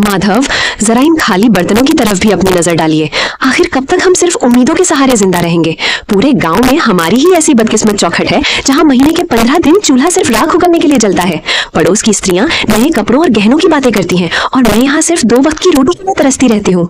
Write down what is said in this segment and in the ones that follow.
माधव, जरा इन खाली बर्तनों की तरफ भी अपनी नजर डालिए। आखिर कब तक हम सिर्फ उम्मीदों के सहारे जिंदा रहेंगे? पूरे गांव में हमारी ही ऐसी बदकिस्मत चौखट है जहां महीने के 15 दिन चूल्हा सिर्फ राख उगलने के लिए जलता है। पड़ोस की स्त्रियां नए कपड़ों और गहनों की बातें करती हैं और मैं यहाँ सिर्फ 2 वक्त की रोटी के लिए तरसती रहती हूँ।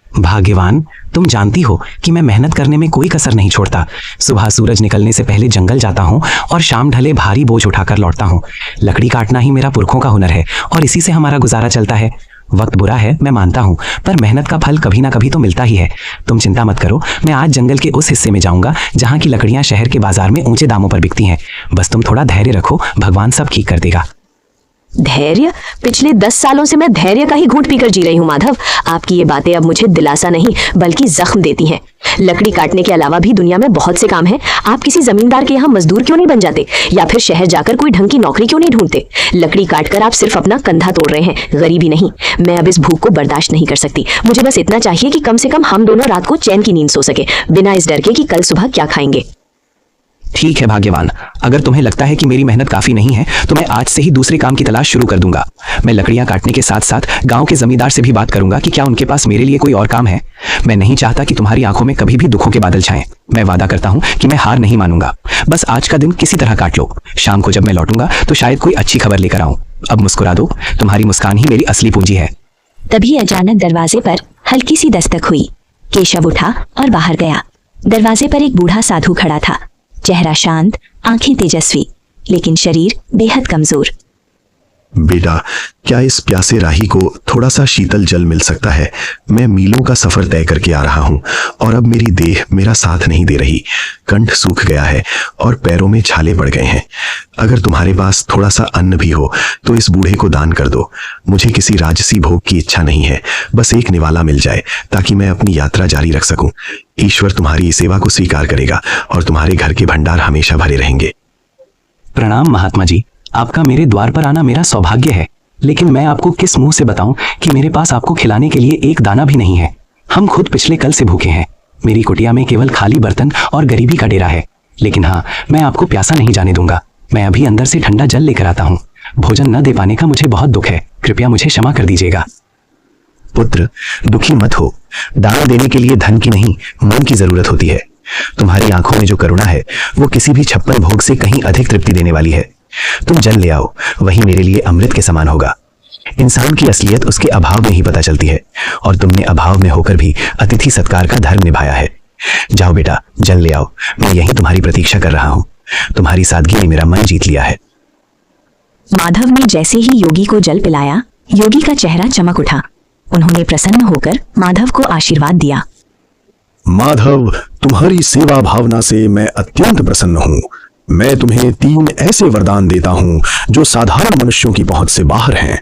भाग्यवान, तुम जानती हो कि मैं मेहनत करने में कोई कसर नहीं छोड़ता। सुबह सूरज निकलने से पहले जंगल जाता हूँ और शाम ढले भारी बोझ उठाकर लौटता हूँ। लकड़ी काटना ही मेरा पुरखों का हुनर है और इसी से हमारा गुजारा चलता है। वक्त बुरा है, मैं मानता हूँ, पर मेहनत का फल कभी ना कभी तो मिलता ही है। तुम चिंता मत करो, मैं आज जंगल के उस हिस्से में जाऊंगा जहाँ की लकड़ियाँ शहर के बाजार में ऊंचे दामों पर बिकती हैं। बस तुम थोड़ा धैर्य रखो, भगवान सब ठीक कर देगा। धैर्य? पिछले 10 सालों से मैं धैर्य का ही घूंट पीकर जी रही हूँ माधव। आपकी ये बातें अब मुझे दिलासा नहीं बल्कि जख्म देती हैं। लकड़ी काटने के अलावा भी दुनिया में बहुत से काम हैं। आप किसी जमींदार के यहाँ मजदूर क्यों नहीं बन जाते, या फिर शहर जाकर कोई ढंग की नौकरी क्यों नहीं ढूंढते? लकड़ी काटकर आप सिर्फ अपना कंधा तोड़ रहे हैं, गरीबी नहीं। मैं अब इस भूख को बर्दाश्त नहीं कर सकती। मुझे बस इतना चाहिए कि कम से कम हम दोनों रात को चैन की नींद सो सके, बिना इस डर के कि कल सुबह क्या खाएंगे। ठीक है भाग्यवान, अगर तुम्हें लगता है कि मेरी मेहनत काफी नहीं है तो मैं आज से ही दूसरे काम की तलाश शुरू कर दूंगा। मैं लकड़ियां काटने के साथ साथ गांव के जमींदार से भी बात करूंगा कि क्या उनके पास मेरे लिए कोई और काम है। मैं नहीं चाहता कि तुम्हारी आंखों में कभी भी दुखों के बादल छाएं। मैं वादा करता हूं कि मैं हार नहीं मानूंगा। बस आज का दिन किसी तरह काट लो। शाम को जब मैं लौटूंगा तो शायद कोई अच्छी खबर लेकर आऊं। अब मुस्कुरा दो, तुम्हारी मुस्कान ही मेरी असली पूंजी है। तभी अचानक दरवाजे पर हल्की सी दस्तक हुई। केशव उठा और बाहर गया। दरवाजे पर एक बूढ़ा साधु खड़ा था। चेहरा शांत, आंखें तेजस्वी, लेकिन शरीर बेहद कमजोर। बेटा, क्या इस प्यासे राही को थोड़ा सा शीतल जल मिल सकता है? मैं मीलों का सफर तय करके आ रहा हूँ और अब मेरी देह मेरा साथ नहीं दे रही। कंठ सूख गया है और पैरों में छाले पड़ गए हैं। अगर तुम्हारे पास थोड़ा सा अन्न भी हो तो इस बूढ़े को दान कर दो। मुझे किसी राजसी भोग की इच्छा नहीं है, बस एक निवाला मिल जाए ताकि मैं अपनी यात्रा जारी रख सकूं। ईश्वर तुम्हारी सेवा को स्वीकार करेगा और तुम्हारे घर के भंडार हमेशा भरे रहेंगे। प्रणाम महात्मा जी, आपका मेरे द्वार पर आना मेरा सौभाग्य है, लेकिन मैं आपको किस मुंह से बताऊं कि मेरे पास आपको खिलाने के लिए एक दाना भी नहीं है। हम खुद पिछले कल से भूखे हैं। मेरी कुटिया में केवल खाली बर्तन और गरीबी का डेरा है। लेकिन हाँ, मैं आपको प्यासा नहीं जाने दूंगा। मैं अभी अंदर से ठंडा जल लेकर आता हूँ। भोजन न दे पाने का मुझे बहुत दुख है, कृपया मुझे क्षमा कर दीजिएगा। पुत्र, दुखी मत हो। दान देने के लिए धन की नहीं, मन की जरूरत होती है। तुम्हारी आंखों में जो करुणा है वो किसी भी 56 भोग से कहीं अधिक तृप्ति देने वाली है। तुम जल ले आओ, वही मेरे लिए अमृत के समान होगा। इंसान की असलियत उसके अभाव में ही पता चलती है और तुमने अभाव में होकर भी अतिथि सत्कार का धर्म निभाया है। जाओ बेटा, जल ले आओ। मैं यहीं तुम्हारी प्रतीक्षा कर रहा हूं। तुम्हारी सादगी ने मेरा मन जीत लिया है। माधव ने जैसे ही योगी को जल पिलाया, योगी का चेहरा चमक उठा। उन्होंने प्रसन्न होकर माधव को आशीर्वाद दिया। माधव, तुम्हारी सेवा भावना से मैं अत्यंत प्रसन्न हूँ। मैं तुम्हें 3 ऐसे वरदान देता हूँ जो साधारण मनुष्यों की पहुंच से बाहर हैं।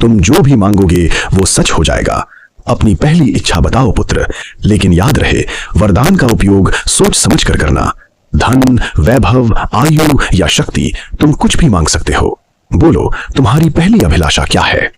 तुम जो भी मांगोगे वो सच हो जाएगा। अपनी पहली इच्छा बताओ पुत्र, लेकिन याद रहे वरदान का उपयोग सोच समझ कर करना। धन, वैभव, आयु या शक्ति, तुम कुछ भी मांग सकते हो। बोलो, तुम्हारी पहली अभिलाषा क्या है?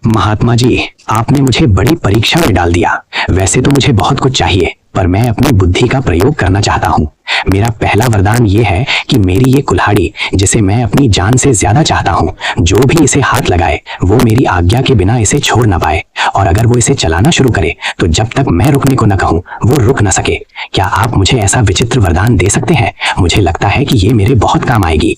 महात्मा जी, आपने मुझे बड़ी परीक्षा में डाल दिया। वैसे तो मुझे बहुत कुछ चाहिए, पर मैं अपनी बुद्धि का प्रयोग करना चाहता हूँ। मेरा पहला वरदान ये है कि मेरी ये कुल्हाड़ी, जिसे मैं अपनी जान से ज्यादा चाहता हूँ, जो भी इसे हाथ लगाए वो मेरी आज्ञा के बिना इसे छोड़ ना पाए, और अगर वो इसे चलाना शुरू करे तो जब तक मैं रुकने को न कहूँ वो रुक न सके। क्या आप मुझे ऐसा विचित्र वरदान दे सकते हैं? मुझे लगता है कि ये मेरे बहुत काम आएगी।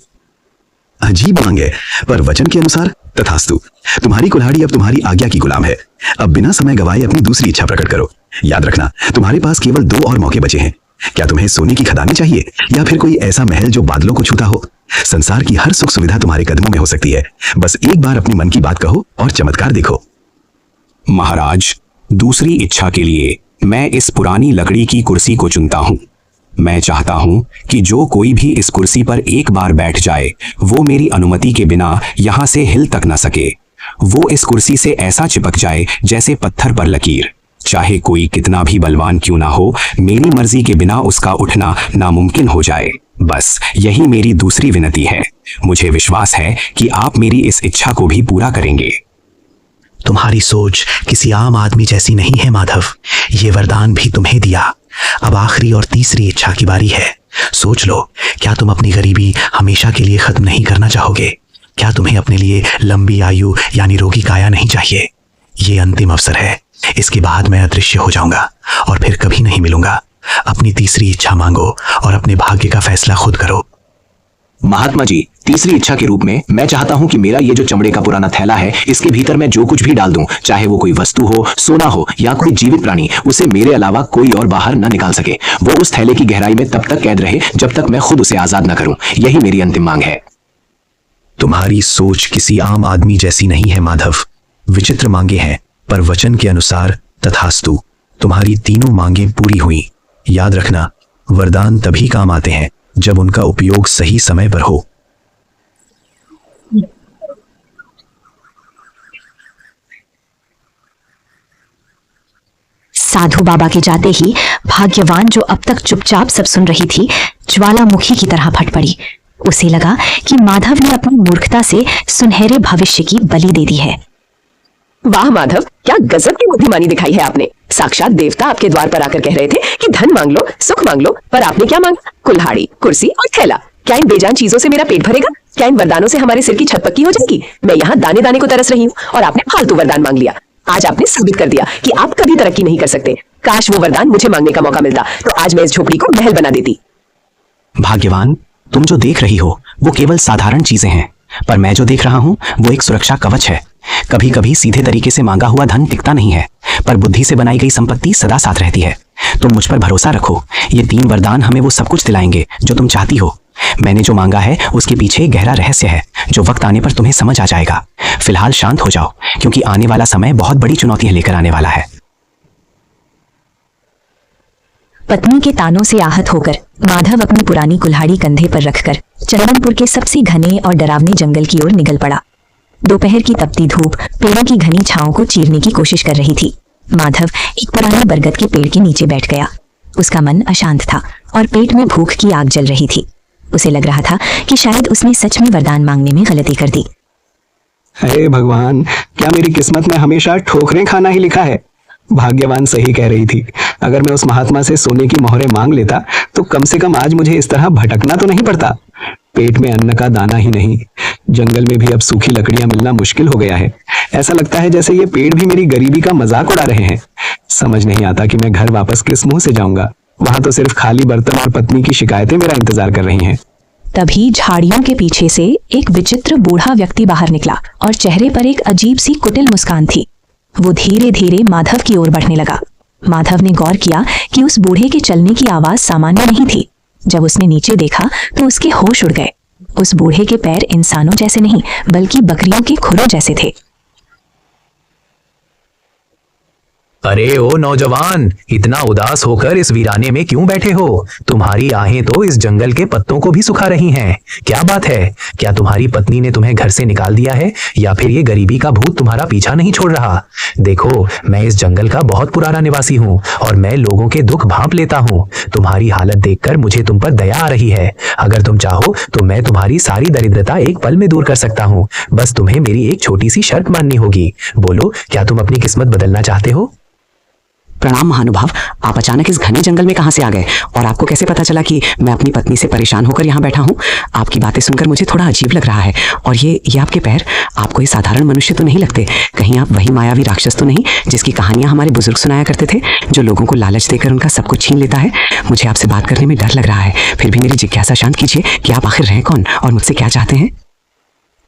अजीब मांग है, पर वचन के अनुसार तथास्तु। तुम्हारी कुल्हाड़ी अब तुम्हारी आज्ञा की गुलाम है। अब बिना समय गवाए अपनी दूसरी इच्छा प्रकट करो। याद रखना, तुम्हारे पास केवल 2 और मौके बचे हैं। क्या तुम्हें सोने की खदानें चाहिए या फिर कोई ऐसा महल जो बादलों को छूता हो? संसार की हर सुख सुविधा तुम्हारे कदमों में हो सकती है। बस एक बार अपनी मन की बात कहो और चमत्कार देखो। महाराज, दूसरी इच्छा के लिए मैं इस पुरानी लकड़ी की कुर्सी को चुनता हूँ। मैं चाहता हूं कि जो कोई भी इस कुर्सी पर एक बार बैठ जाए वो मेरी अनुमति के बिना यहां से हिल तक न सके। वो इस कुर्सी से ऐसा चिपक जाए जैसे पत्थर पर लकीर। चाहे कोई कितना भी बलवान क्यों ना हो, मेरी मर्जी के बिना उसका उठना नामुमकिन हो जाए। बस यही मेरी दूसरी विनती है। मुझे विश्वास है कि आप मेरी इस इच्छा को भी पूरा करेंगे। तुम्हारी सोच किसी आम आदमी जैसी नहीं है माधव। ये वरदान भी तुम्हें दिया। अब आखिरी और तीसरी इच्छा की बारी है। सोच लो, क्या तुम अपनी गरीबी हमेशा के लिए खत्म नहीं करना चाहोगे? क्या तुम्हें अपने लिए लंबी आयु यानी रोगी काया नहीं चाहिए? ये अंतिम अवसर है। इसके बाद मैं अदृश्य हो जाऊंगा और फिर कभी नहीं मिलूंगा। अपनी तीसरी इच्छा मांगो और अपने भाग्य का फैसला खुद करो। महात्मा जी, तीसरी इच्छा के रूप में मैं चाहता हूं कि मेरा ये जो चमड़े का पुराना थैला है, इसके भीतर मैं जो कुछ भी डाल दूं, चाहे वो कोई वस्तु हो, सोना हो या कोई जीवित प्राणी, उसे मेरे अलावा कोई और बाहर न निकाल सके। वो उस थैले की गहराई में तब तक कैद रहे जब तक मैं खुद उसे आजाद न करूं। यही मेरी अंतिम मांग है। तुम्हारी सोच किसी आम आदमी जैसी नहीं है माधव। विचित्र मांगे हैं, पर वचन के अनुसार तथास्तु। तुम्हारी तीनों मांगें पूरी हुई। याद रखना, वरदान तभी काम आते हैं जब उनका उपयोग सही समय पर हो। साधु बाबा के जाते ही भाग्यवान, जो अब तक चुपचाप सब सुन रही थी, ज्वालामुखी की तरह फट पड़ी। उसे लगा कि माधव ने अपनी मूर्खता से सुनहरे भविष्य की बलि दे दी है। वाह माधव, क्या गजब की बुद्धिमानी दिखाई है आपने। साक्षात देवता आपके द्वार पर आकर कह रहे थे कि धन मांग लो, सुख मांग लो, पर आपने क्या मांगा? कुल्हाड़ी, कुर्सी और थैला। क्या इन बेजान चीजों से मेरा पेट भरेगा? क्या इन वरदानों से हमारे सिर की छत पक्की हो जाएगी? मैं यहाँ दाने दाने को तरस रही हूँ और आपने फालतू वरदान मांग लिया। आज आपने साबित कर दिया कि आप कभी तरक्की नहीं कर सकते। काश वो वरदान मुझे मांगने का मौका मिलता, तो आज मैं इस झोपड़ी को महल बना देती। भाग्यवान, तुम जो देख रही हो वो केवल साधारण चीजें हैं, पर मैं जो देख रहा हूँ वो एक सुरक्षा कवच है। कभी कभी सीधे तरीके से मांगा हुआ धन टिकता नहीं है, पर बुद्धि से बनाई गई संपत्ति सदा साथ रहती है। तुम मुझ पर भरोसा रखो, ये 3 वरदान हमें वो सब कुछ दिलाएंगे जो तुम चाहती हो। मैंने जो मांगा है उसके पीछे एक गहरा रहस्य है जो वक्त आने पर तुम्हें समझ आ जाएगा। फिलहाल शांत हो जाओ, क्योंकि आने वाला समय बहुत बड़ी चुनौतियां लेकर आने वाला है। पत्नी के तानों से आहत होकर माधव अपनी पुरानी कुल्हाड़ी कंधे पर रखकर चंदनपुर के सबसे घने और डरावने जंगल की ओर निकल पड़ा। दोपहर की तपती धूप पेड़ों की घनी छांव को चीरने की कोशिश कर रही थी। माधव एक पुराने बरगद के पेड़ के नीचे बैठ गया। उसका मन अशांत था और पेट में भूख की आग जल रही थी। उसे लग रहा था कि शायद उसने सच में वरदान मांगने में गलती कर दी। हे भगवान, क्या मेरी किस्मत में हमेशा ठोकरें खाना ही लिखा है? भाग्यवान सही कह रही थी। अगर मैं उस महात्मा से सोने की मोहरें मांग लेता तो कम से कम आज मुझे इस तरह भटकना तो नहीं पड़ता। पेट में अन्न का दाना ही नहीं, जंगल में भी अब सूखी लकड़ियां मिलना मुश्किल हो गया है। ऐसा लगता है जैसे ये पेड़ भी मेरी गरीबी का मजाक उड़ा रहे हैं। समझ नहीं आता कि मैं घर वापस किस मुंह से जाऊंगा। वहां तो सिर्फ खाली बर्तन और पत्नी की शिकायतें मेरा इंतजार कर रही हैं। तभी झाड़ियों के पीछे से एक विचित्र बूढ़ा व्यक्ति बाहर निकला और चेहरे पर एक अजीब सी कुटिल मुस्कान थी। वो धीरे धीरे माधव की ओर बढ़ने लगा। माधव ने गौर किया कि उस बूढ़े के चलने की आवाज सामान्य नहीं थी। जब उसने नीचे देखा तो उसके होश उड़ गए। उस बूढ़े के पैर इंसानों जैसे नहीं बल्कि बकरियों के खुरों जैसे थे। अरे ओ नौजवान, इतना उदास होकर इस वीराने में क्यों बैठे हो? तुम्हारी आहें तो इस जंगल के पत्तों को भी सुखा रही हैं। क्या बात है? क्या तुम्हारी पत्नी ने तुम्हें घर से निकाल दिया है, या फिर ये गरीबी का भूत तुम्हारा पीछा नहीं छोड़ रहा? देखो, मैं इस जंगल का बहुत पुराना निवासी हूँ और मैं लोगों के दुख भांप लेता हूँ। तुम्हारी हालत देखकर मुझे तुम पर दया आ रही है। अगर तुम चाहो तो मैं तुम्हारी सारी दरिद्रता एक पल में दूर कर सकता हूँ। बस तुम्हें मेरी एक छोटी सी शर्त माननी होगी। बोलो, क्या तुम अपनी किस्मत बदलना चाहते हो? प्रणाम महानुभाव, आप अचानक इस घने जंगल में कहां से आ गए और आपको कैसे पता चला कि मैं अपनी पत्नी से परेशान होकर यहाँ बैठा हूँ? आपकी बातें सुनकर मुझे थोड़ा अजीब लग रहा है। और ये आपके पैर, आप कोई साधारण मनुष्य तो नहीं लगते। कहीं आप वही मायावी राक्षस तो नहीं जिसकी कहानियां हमारे बुजुर्ग सुनाया करते थे, जो लोगों को लालच देकर उनका सब कुछ छीन लेता है? मुझे आपसे बात करने में डर लग रहा है, फिर भी मेरी जिज्ञासा शांत कीजिए कि आप आखिर हैं कौन और मुझसे क्या चाहते हैं?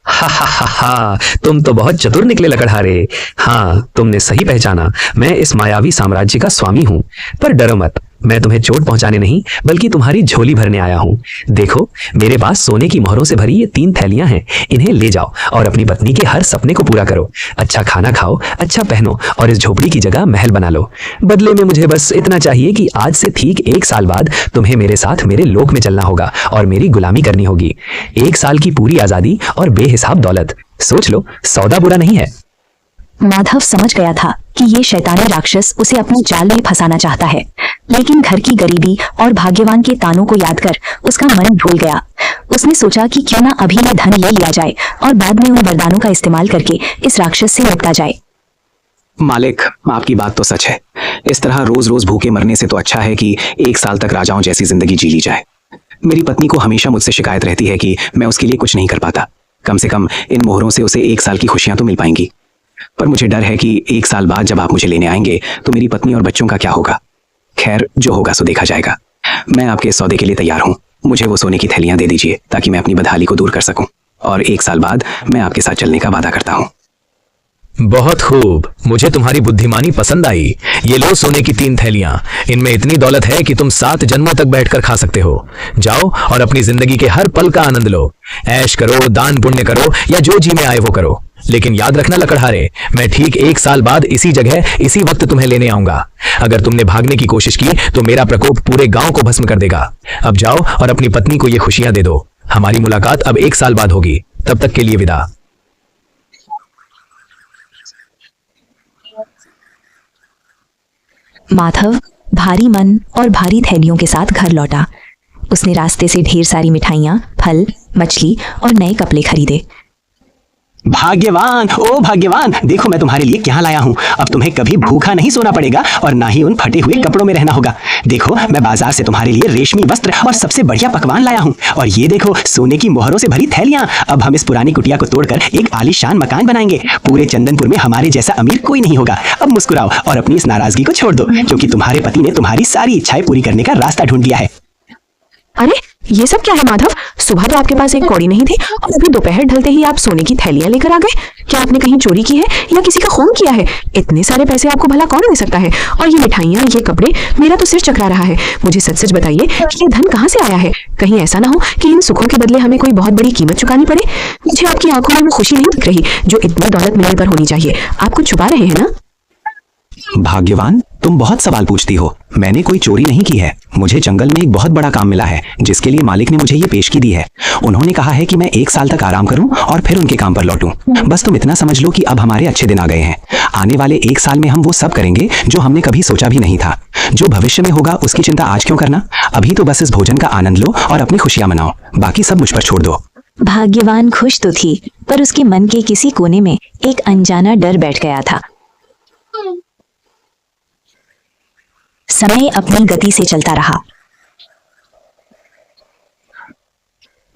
हा हा हा हा, तुम तो बहुत चतुर निकले लकड़हारे। हाँ, तुमने सही पहचाना। मैं इस मायावी साम्राज्य का स्वामी हूँ। पर डरो मत, मैं तुम्हें चोट पहुंचाने नहीं बल्कि तुम्हारी झोली भरने आया हूँ। देखो, मेरे पास सोने की मोहरों से भरी ये 3 थैलियां हैं। इन्हें ले जाओ और अपनी पत्नी के हर सपने को पूरा करो। अच्छा खाना खाओ, अच्छा पहनो और इस झोपड़ी की जगह महल बना लो। बदले में मुझे बस इतना चाहिए कि आज से ठीक 1 साल बाद तुम्हें मेरे साथ मेरे लोक में चलना होगा और मेरी गुलामी करनी होगी। 1 साल की पूरी आजादी और बेहिसाब दौलत। सोच लो, सौदा बुरा नहीं है। माधव समझ गया था कि ये शैतानी राक्षस उसे अपने जाल में फंसाना चाहता है, लेकिन घर की गरीबी और भाग्यवान के तानों को याद कर उसका मन भूल गया। उसने सोचा कि क्यों ना अभी ये धन ले लिया जाए और बाद में उन वरदानों का इस्तेमाल करके इस राक्षस से निपटा जाए। मालिक, आपकी बात तो सच है। इस तरह रोज रोज भूखे मरने से तो अच्छा है कि 1 साल तक राजाओं जैसी जिंदगी जी ली जाए। मेरी पत्नी को हमेशा मुझसे शिकायत रहती है कि मैं उसके लिए कुछ नहीं कर पाता। कम से कम इन मोहरों से उसे 1 साल की खुशियां तो मिल पाएंगी। पर मुझे डर है कि 1 साल बाद जब आप मुझे लेने आएंगे तो मेरी पत्नी और बच्चों का क्या होगा। खैर, जो होगा सो देखा जाएगा। मैं आपके इस सौदे के लिए तैयार हूँ। मुझे वो सोने की थैलियां दे दीजिए ताकि मैं अपनी बदहाली को दूर कर सकूं, और 1 साल बाद मैं आपके साथ चलने का वादा करता हूँ। बहुत खूब, मुझे तुम्हारी बुद्धिमानी पसंद आई। ये लो सोने की 3 थैलियां। इनमें इतनी दौलत है कि तुम 7 जन्मों तक बैठकर खा सकते हो। जाओ और अपनी जिंदगी के हर पल का आनंद लो। ऐश करो, दान पुण्य करो, या जो जी में आए वो करो। लेकिन याद रखना लकड़हारे, मैं ठीक 1 साल बाद इसी जगह इसी वक्त तुम्हें लेने आऊंगा। अगर तुमने भागने की कोशिश की तो मेरा प्रकोप पूरे गांव को भस्म कर देगा। अब जाओ और अपनी पत्नी को ये खुशियां दे दो। हमारी मुलाकात अब 1 साल बाद होगी। तब तक के लिए विदा। माधव भारी मन और भारी थैलियों के साथ घर लौटा। उसने रास्ते से ढेर सारी मिठाइयाँ, फल, मछली और नए कपड़े खरीदे। भाग्यवान, ओ भाग्यवान, देखो मैं तुम्हारे लिए क्या लाया हूँ। अब तुम्हें कभी भूखा नहीं सोना पड़ेगा और ना ही उन फटे हुए कपड़ों में रहना होगा। देखो, मैं बाजार से तुम्हारे लिए रेशमी वस्त्र और सबसे बढ़िया पकवान लाया हूँ। और ये देखो, सोने की मोहरों से भरी थैलियाँ। अब हम इस पुरानी कुटिया को तोड़कर एक आलीशान मकान बनाएंगे। पूरे चंदनपुर में हमारे जैसा अमीर कोई नहीं होगा। अब मुस्कुराओ और अपनी इस नाराजगी को छोड़ दो, क्योंकि तुम्हारे पति ने तुम्हारी सारी इच्छाएं पूरी करने का रास्ता ढूंढ लिया है। अरे ये सब क्या है माधव? सुबह तो आपके पास एक कौड़ी नहीं थी और अभी दोपहर ढलते ही आप सोने की थैलियां लेकर आ गए। क्या आपने कहीं चोरी की है या किसी का खून किया है? इतने सारे पैसे आपको भला कौन दे सकता है? और ये मिठाइयाँ, ये कपड़े, मेरा तो सिर चकरा रहा है। मुझे सच सच बताइए कि ये धन कहाँ से आया है? कहीं ऐसा ना हो कि इन सुखों के बदले हमें कोई बहुत बड़ी कीमत चुकानी पड़े। मुझे आपकी आंखों में वो खुशी नहीं दिख रही जो इतनी दौलत मिलने पर होनी चाहिए। आप कुछ छुपा रहे हैं ना? भाग्यवान, तुम बहुत सवाल पूछती हो। मैंने कोई चोरी नहीं की है। मुझे जंगल में एक बहुत बड़ा काम मिला है जिसके लिए मालिक ने मुझे ये पेशगी दी है। उन्होंने कहा है कि मैं 1 साल तक आराम करूं और फिर उनके काम पर लौटूं। बस तुम इतना समझ लो कि अब हमारे अच्छे दिन आ गए हैं। आने वाले 1 साल में हम वो सब करेंगे जो हमने कभी सोचा भी नहीं था। जो भविष्य में होगा उसकी चिंता आज क्यों करना? अभी तो बस इस भोजन का आनंद लो और अपनी खुशियां मनाओ। बाकी सब मुझ पर छोड़ दो। भाग्यवान खुश तो थी, पर उसके मन के किसी कोने में एक अनजाना डर बैठ गया था। समय अपनी गति से चलता रहा।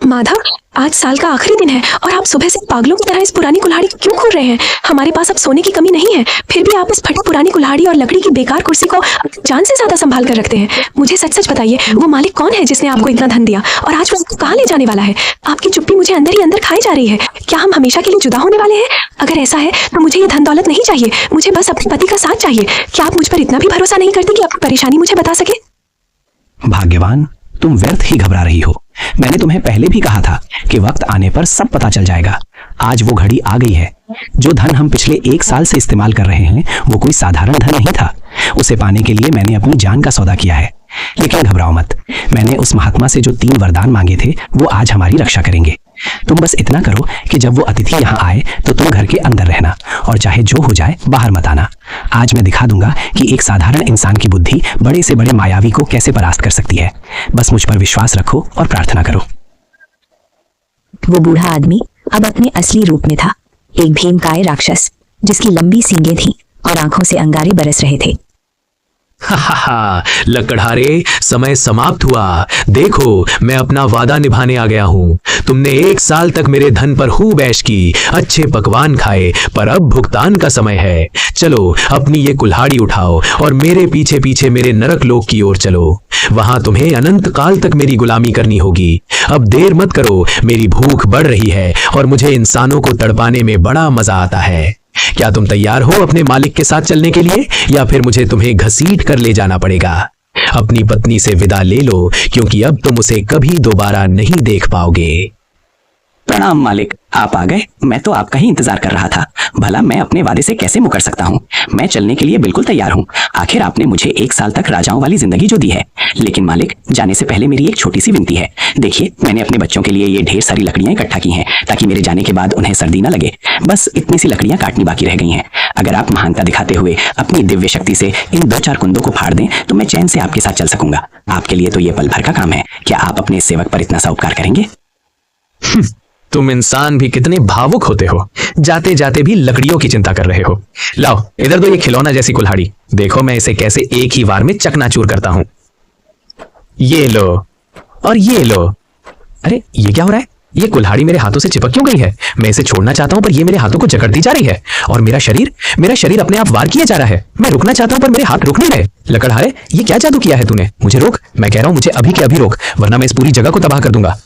माधव, आज साल का आखिरी दिन है और आप सुबह से पागलों की तरह इस पुरानी कुल्हाड़ी को क्यों खोल रहे हैं? हमारे पास अब सोने की कमी नहीं है, फिर भी आप इस फटी पुरानी कुल्हाड़ी और लकड़ी की बेकार कुर्सी को जान से ज्यादा संभाल कर रखते हैं। मुझे सच सच बताइए, वो मालिक कौन है जिसने आपको इतना धन दिया और आज वो आपको कहाँ ले जाने वाला है? आपकी चुप्पी मुझे अंदर ही अंदर खाई जा रही है। क्या हम हमेशा के लिए जुदा होने वाले हैं? अगर ऐसा है तो मुझे ये धन दौलत नहीं चाहिए। मुझे बस अपने पति का साथ चाहिए। क्या आप मुझ पर इतना भी भरोसा नहीं करते कि आपकी परेशानी मुझे बता सके? भाग्यवान, तुम व्यर्थ ही घबरा रही हो। मैंने तुम्हें पहले भी कहा था कि वक्त आने पर सब पता चल जाएगा। आज वो घड़ी आ गई है। जो धन हम पिछले 1 साल से इस्तेमाल कर रहे हैं वो कोई साधारण धन नहीं था। उसे पाने के लिए मैंने अपनी जान का सौदा किया है। लेकिन घबराओ मत, मैंने उस महात्मा से जो 3 वरदान मांगे थे वो आज हमारी रक्षा करेंगे। तुम बस इतना करो कि जब वो अतिथि यहाँ आए तो तुम घर के अंदर रहना और चाहे जो हो जाए बाहर मत आना। आज मैं दिखा दूंगा कि एक साधारण इंसान की बुद्धि बड़े से बड़े मायावी को कैसे परास्त कर सकती है। बस मुझ पर विश्वास रखो और प्रार्थना करो। वो बूढ़ा आदमी अब अपने असली रूप में था, एक भीमकाय राक्षस जिसकी लंबी सींगें थीं और आंखों से अंगारे बरस रहे थे। लकड़हारे, समय समाप्त हुआ। देखो, मैं अपना वादा निभाने आ गया हूँ। तुमने 1 साल तक मेरे धन पर खूब ऐश की, अच्छे पकवान खाए, पर अब भुगतान का समय है। चलो अपनी ये कुल्हाड़ी उठाओ और मेरे पीछे पीछे मेरे नरक लोक की ओर चलो। वहां तुम्हें अनंत काल तक मेरी गुलामी करनी होगी। अब देर मत करो, मेरी भूख बढ़ रही है और मुझे इंसानों को तड़पाने में बड़ा मजा आता है। क्या तुम तैयार हो अपने मालिक के साथ चलने के लिए, या फिर मुझे तुम्हें घसीट कर ले जाना पड़ेगा? अपनी पत्नी से विदा ले लो, क्योंकि अब तुम उसे कभी दोबारा नहीं देख पाओगे। प्रणाम मालिक, आप आ गए। मैं तो आपका ही इंतजार कर रहा था। भला मैं अपने वादे से कैसे मुकर सकता हूँ। मैं चलने के लिए बिल्कुल तैयार हूँ। आखिर आपने मुझे 1 साल तक राजाओं वाली जिंदगी जो दी है। लेकिन मालिक, जाने से पहले मेरी एक छोटी सी विनती है। देखिए, मैंने अपने बच्चों के लिए ये ढेर सारी लकड़ियां इकट्ठा की हैं ताकि मेरे जाने के बाद उन्हें सर्दी न लगे। बस इतनी सी लकड़ियां काटनी बाकी रह गई हैं। अगर आप महानता दिखाते हुए अपनी दिव्य शक्ति से इन 2-4 कुंदों को फाड़ दें तो मैं चैन से आपके साथ चल सकूंगा। आपके लिए तो ये पल भर का काम है। क्या आप अपने सेवक पर इतना सा उपकार करेंगे? तुम इंसान भी कितने भावुक होते हो, जाते जाते भी लकड़ियों की चिंता कर रहे हो। लाओ इधर दो ये खिलौना जैसी कुल्हाड़ी। देखो मैं इसे कैसे एक ही बार में चकनाचूर करता हूं। ये लो और ये लो। अरे ये क्या हो रहा है? ये कुल्हाड़ी मेरे हाथों से चिपक क्यों गई है? मैं इसे छोड़ना चाहता हूँ पर ये मेरे हाथों को जकड़ती जा रही है। और मेरा शरीर अपने आप वार किया जा रहा है। मैं रुकना चाहता हूँ पर मेरे हाथ रुक नहीं रहे। लकड़हारे, ये क्या जादू किया है तूने? मुझे रोक, मैं कह रहा हूँ मुझे अभी के अभी रोक, वरना मैं इस पूरी जगह को तबाह कर दूंगा।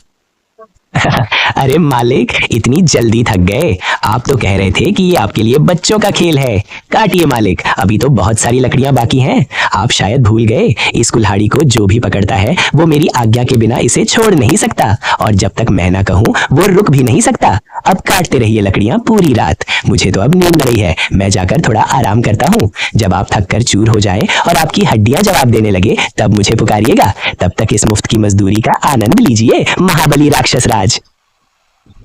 अरे मालिक, इतनी जल्दी थक गए? आप तो कह रहे थे कि ये आपके लिए बच्चों का खेल है। काटिए मालिक, अभी तो बहुत सारी लकड़ियां बाकी हैं। आप शायद भूल गए, इस कुल्हाड़ी को जो भी पकड़ता है वो मेरी आज्ञा के बिना इसे छोड़ नहीं सकता, और जब तक मैं ना कहूँ वो रुक भी नहीं सकता। अब काटते रहिए लकड़ियां पूरी रात। मुझे तो अब नींद रही है, मैं जाकर थोड़ा आराम करता हूँ। जब आप थक कर चूर हो जाए और आपकी हड्डियां जवाब देने लगे तब मुझे पुकारिएगा। तब तक इस मुफ्त की मजदूरी का आनंद लीजिए, महाबली राक्षस राज।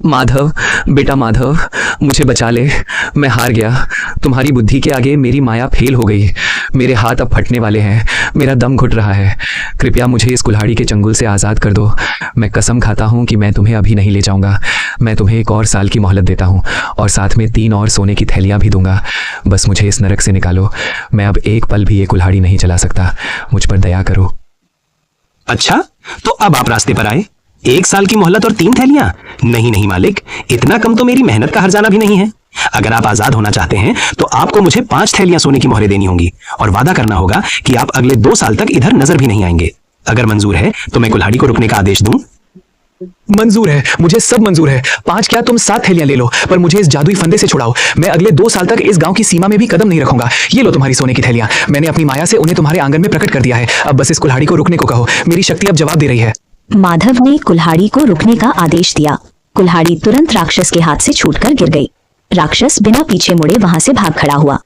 माधव, बेटा माधव, मुझे बचा ले, मैं हार गया। तुम्हारी बुद्धि के आगे मेरी माया फेल हो गई। मेरे हाथ अब फटने वाले हैं, मेरा दम घुट रहा है। कृपया मुझे इस कुल्हाड़ी के चंगुल से आज़ाद कर दो। मैं कसम खाता हूँ कि मैं तुम्हें अभी नहीं ले जाऊँगा। मैं तुम्हें 1 और साल की मोहलत देता हूँ, और साथ में 3 और सोने की थैलियाँ भी दूंगा। बस मुझे इस नरक से निकालो। मैं अब एक पल भी ये कुल्हाड़ी नहीं चला सकता। मुझ पर दया करो। अच्छा, तो अब आप रास्ते पर आए। 1 साल की मोहलत और 3 थैलियां? नहीं नहीं मालिक, इतना कम तो मेरी मेहनत का हर्जाना भी नहीं है। अगर आप आजाद होना चाहते हैं तो आपको मुझे 5 थैलियां सोने की मोहरें देनी होंगी, और वादा करना होगा कि आप अगले 2 साल तक इधर नजर भी नहीं आएंगे। अगर मंजूर है तो मैं कुल्हाड़ी को रुकने का आदेश दूं। मंजूर है, मुझे सब मंजूर है। 5 क्या, तुम 7 थैलियां ले लो, पर मुझे इस जादुई फंदे से छुड़ाओ। मैं अगले 2 साल तक इस गांव की सीमा में भी कदम नहीं रखूंगा। ये लो तुम्हारी सोने की थैलियां। मैंने अपनी माया से उन्हें तुम्हारे आंगन में प्रकट कर दिया है। अब बस इस कुल्हाड़ी को रुकने को कहो, मेरी शक्ति अब जवाब दे रही है। माधव ने कुल्हाड़ी को रुकने का आदेश दिया। कुल्हाड़ी तुरंत राक्षस के हाथ से छूटकर गिर गई। राक्षस बिना पीछे मुड़े वहां से भाग खड़ा हुआ।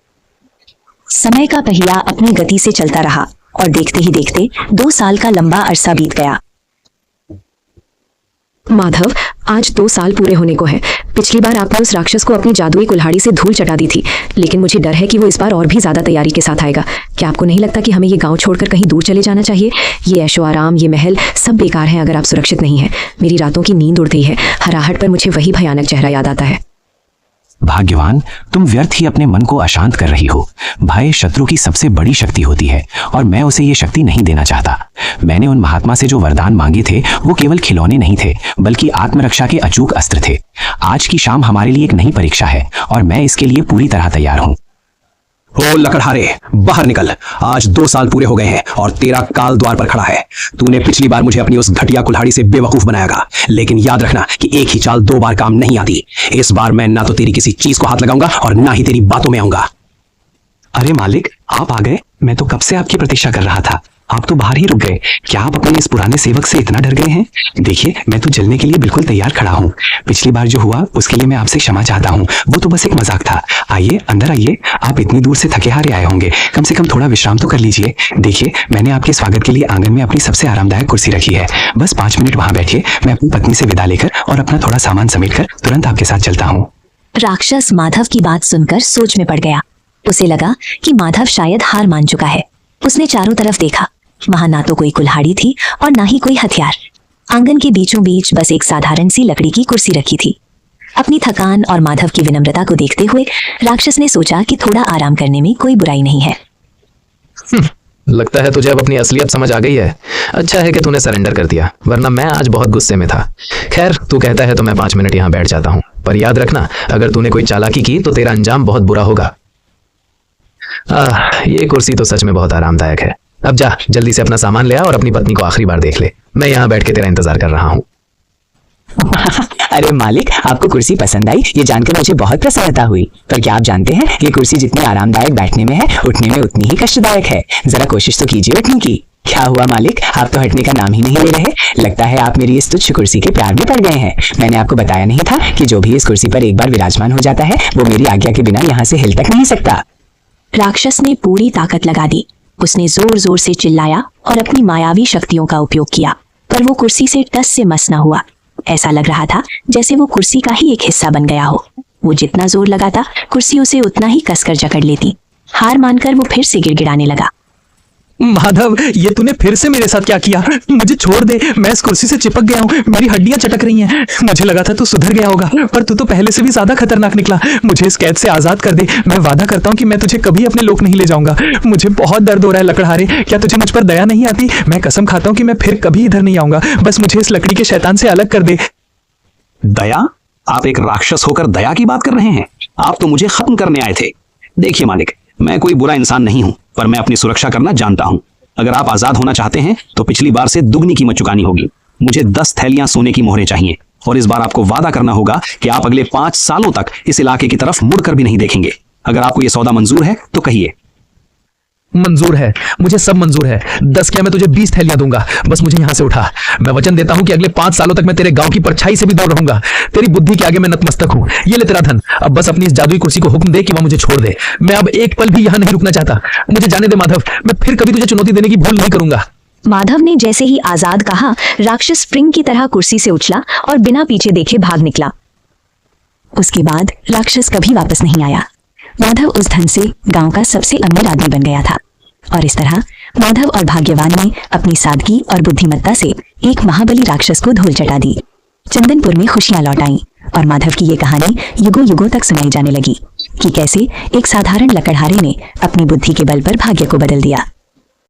समय का पहिया अपनी गति से चलता रहा, और देखते ही देखते 2 साल का लंबा अरसा बीत गया। माधव, आज 2 साल पूरे होने को है। पिछली बार आपने उस राक्षस को अपनी जादुई कुल्हाड़ी से धूल चटा दी थी, लेकिन मुझे डर है कि वो इस बार और भी ज्यादा तैयारी के साथ आएगा। क्या आपको नहीं लगता कि हमें ये गांव छोड़कर कहीं दूर चले जाना चाहिए? ये ऐशो आराम, ये महल सब बेकार हैं अगर आप सुरक्षित नहीं हैं। मेरी रातों की नींद उड़ गई है। हराहट पर मुझे वही भयानक चेहरा याद आता है। भाग्यवान, तुम व्यर्थ ही अपने मन को अशांत कर रही हो। भय शत्रु की सबसे बड़ी शक्ति होती है, और मैं उसे ये शक्ति नहीं देना चाहता। मैंने उन महात्मा से जो वरदान मांगे थे वो केवल खिलौने नहीं थे, बल्कि आत्मरक्षा के अचूक अस्त्र थे। आज की शाम हमारे लिए एक नई परीक्षा है, और मैं इसके लिए पूरी तरह तैयार हूँ। ओ लकड़हारे, बाहर निकल। आज 2 साल पूरे हो गए हैं और तेरा काल द्वार पर खड़ा है। तूने पिछली बार मुझे अपनी उस घटिया कुल्हाड़ी से बेवकूफ बनायागा, लेकिन याद रखना कि एक ही चाल 2 बार काम नहीं आती। इस बार मैं ना तो तेरी किसी चीज को हाथ लगाऊंगा और ना ही तेरी बातों में आऊंगा। अरे मालिक, आप आ गए। मैं तो कब से आपकी प्रतीक्षा कर रहा था। आप तो बाहर ही रुक गए। क्या आप अपने इस पुराने सेवक से इतना डर गए हैं? देखिए, मैं तो जलने के लिए बिल्कुल तैयार खड़ा हूँ। पिछली बार जो हुआ उसके लिए मैं आपसे क्षमा चाहता हूँ। वो तो बस एक मजाक था। आइए, अंदर आइए। आप इतनी दूर से थके हारे आए होंगे, कम से कम थोड़ा विश्राम तो कर लीजिए। देखिए, मैंने आपके स्वागत के लिए आंगन में अपनी सबसे आरामदायक कुर्सी रखी है। बस 5 मिनट वहां बैठिए। मैं अपनी पत्नी से विदा लेकर और अपना थोड़ा सामान समेटकर तुरंत आपके साथ चलता हूँ। राक्षस माधव की बात सुनकर सोच में पड़ गया। उसे लगा कि माधव शायद हार मान चुका है। उसने चारों तरफ देखा। वहां ना तो कोई कुल्हाड़ी थी और ना ही कोई हथियार। आंगन के बीचों बीच बस एक साधारण सी लकड़ी की कुर्सी रखी थी। अपनी थकान और माधव की विनम्रता को देखते हुए राक्षस ने सोचा कि थोड़ा आराम करने में कोई बुराई नहीं है। लगता है तुझे अब अपनी असलियत समझ आ गई है। अच्छा है कि तूने सरेंडर कर दिया, वरना मैं आज बहुत गुस्से में था। खैर, तू कहता है तो मैं 5 मिनट यहाँ बैठ जाता हूँ, पर याद रखना, अगर तूने कोई चालाकी की तो तेरा अंजाम बहुत बुरा होगा। ये कुर्सी तो सच में बहुत आरामदायक है। अब जा, जल्दी से अपना सामान ले आ और अपनी पत्नी को आखिरी बार देख ले। मैं यहाँ बैठ के तेरा इंतजार कर रहा हूँ। अरे मालिक, आपको कुर्सी पसंद आई, ये जानकर मुझे बहुत प्रसन्नता हुई। पर क्या आप जानते हैं, ये कुर्सी जितनी आरामदायक बैठने में है, उठने में उतनी ही कष्टदायक है। जरा कोशिश तो कीजिए उठने की। क्या हुआ मालिक, आप तो हटने का नाम ही नहीं ले रहे। लगता है आप मेरी इस तुच्छ कुर्सी के प्यार में पड़ गए हैं। मैंने आपको बताया नहीं था कि जो भी इस कुर्सी पर एक बार विराजमान हो जाता है वो मेरी आज्ञा के बिना यहाँ से हिल तक नहीं सकता। राक्षस ने पूरी ताकत लगा दी। उसने जोर जोर से चिल्लाया और अपनी मायावी शक्तियों का उपयोग किया, पर वो कुर्सी से टस से मस न हुआ। ऐसा लग रहा था जैसे वो कुर्सी का ही एक हिस्सा बन गया हो। वो जितना जोर लगाता, कुर्सी उसे उतना ही कसकर जकड़ लेती। हार मानकर वो फिर से गिड़गिड़ाने लगा। माधव, ये तूने फिर से मेरे साथ क्या किया? मुझे छोड़ दे, मैं इस कुर्सी से चिपक गया हूँ। मेरी हड्डियां चटक रही हैं। मुझे लगा था तू सुधर गया होगा, पर तू तो पहले से भी ज्यादा खतरनाक निकला। मुझे इस कैद से आजाद कर दे। मैं वादा करता हूँ कि मैं तुझे कभी अपने लोक नहीं ले जाऊंगा। मुझे बहुत दर्द हो रहा है लकड़हारे, क्या तुझे मुझ पर दया नहीं आती? मैं कसम खाता हूँ कि मैं फिर कभी इधर नहीं आऊंगा। बस मुझे इस लकड़ी के शैतान से अलग कर दे। दया? आप एक राक्षस होकर दया की बात कर रहे हैं? आप तो मुझे खत्म करने आए थे। देखिए मालिक, मैं कोई बुरा इंसान नहीं हूं, पर मैं अपनी सुरक्षा करना जानता हूं। अगर आप आजाद होना चाहते हैं तो पिछली बार से दुगनी कीमत चुकानी होगी। मुझे 10 थैलियां सोने की मोहरें चाहिए, और इस बार आपको वादा करना होगा कि आप अगले 5 सालों तक इस इलाके की तरफ मुड़कर भी नहीं देखेंगे। अगर आपको यह सौदा मंजूर है तो कहिए। मंजूर है, मुझे सब मंजूर है। 10 क्या, मैं तुझे 20 थैलियां दूंगा। बस मुझे यहां से उठा। मैं वचन देता हूं कि अगले 5 सालों तक मैं तेरे गांव की परछाई से भी दूर रहूंगा। तेरी बुद्धि के आगे मैं नतमस्तक हूं। ये ले तेरा धन। अब बस अपनी इस जादुई कुर्सी को हुक्म दे कि वह मुझे छोड़ दे। मैं अब एक पल भी यहां नहीं रुकना चाहता। मुझे जाने दे माधव, मैं फिर कभी तुझे चुनौती देने की भूल नहीं करूंगा। माधव ने जैसे ही आजाद कहा, राक्षस स्प्रिंग की तरह कुर्सी से उछला और बिना पीछे देखे भाग निकला। उसके बाद राक्षस कभी वापस नहीं आया। माधव उस धन से गांव का सबसे अमीर आदमी बन गया था। और इस तरह माधव और भाग्यवान ने अपनी सादगी और बुद्धिमत्ता से एक महाबली राक्षस को धूल चटा दी। चंदनपुर में खुशियां लौट आईं और माधव की ये कहानी युगों युगों तक सुनाई जाने लगी कि कैसे एक साधारण लकड़हारे ने अपनी बुद्धि के बल पर भाग्य को बदल दिया।